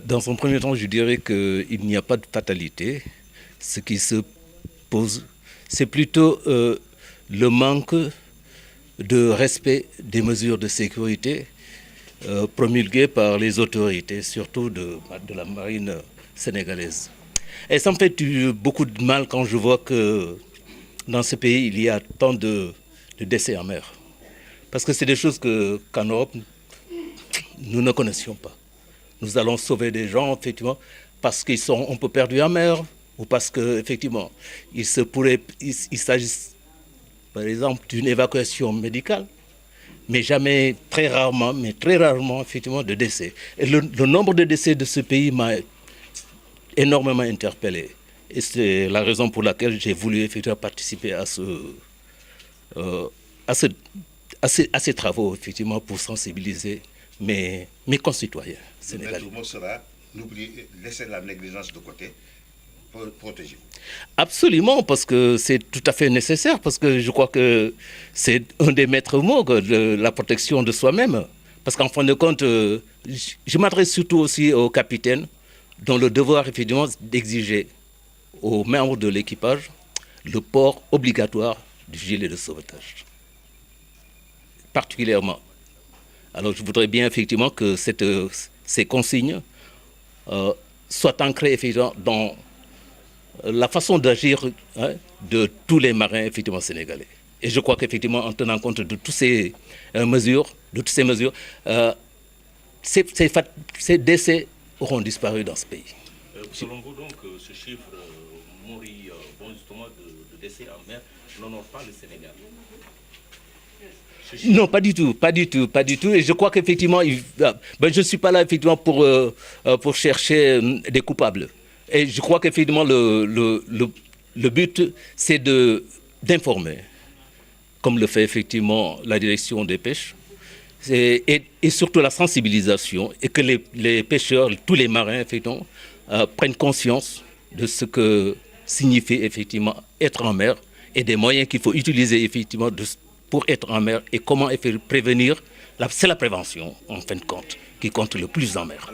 Dans un premier temps, je dirais qu'il n'y a pas de fatalité. Ce qui se pose, c'est plutôt le manque de respect des mesures de sécurité promulguées par les autorités, surtout de la marine sénégalaise. Et ça me fait beaucoup de mal quand je vois que dans ce pays, il y a tant de décès en mer. Parce que c'est des choses qu'en Europe, nous ne connaissions pas. Nous allons sauver des gens, effectivement, parce qu'ils sont un peu perdus en mer, ou parce qu'effectivement, il s'agisse, par exemple, d'une évacuation médicale, mais jamais, très rarement, effectivement, de décès. Et le nombre de décès de ce pays m'a énormément interpellé. Et c'est la raison pour laquelle j'ai voulu effectivement participer euh, à, ce, à ces travaux, effectivement, pour sensibiliser mes concitoyens sénégalais. Le maître mot sera, n'oubliez, laissez la négligence de côté, protégez-vous. Absolument, parce que c'est tout à fait nécessaire, parce que je crois que c'est un des maîtres mots de la protection de soi-même. Parce qu'en fin de compte, je m'adresse surtout aussi aux capitaines, dont le devoir, effectivement, d'exiger aux membres de l'équipage le port obligatoire du gilet de sauvetage. Particulièrement. Alors je voudrais bien effectivement que ces consignes soient ancrées effectivement dans la façon d'agir de tous les marins effectivement sénégalais. Et je crois qu'effectivement en tenant compte de toutes ces mesures, ces décès auront disparu dans ce pays. Selon vous donc, ce chiffre justement de décès en mer n'honore pas le Sénégal? Non, pas du tout, pas du tout, pas du tout. Et je crois qu'effectivement, je ne suis pas là effectivement pour chercher des coupables. Et je crois qu'effectivement, le but, c'est d'informer, comme le fait effectivement la direction des pêches, et surtout la sensibilisation, et que les pêcheurs, tous les marins, effectivement, prennent conscience de ce que signifie effectivement être en mer et des moyens qu'il faut utiliser effectivement pour être en mer et comment prévenir. C'est la prévention, en fin de compte, qui compte le plus en mer.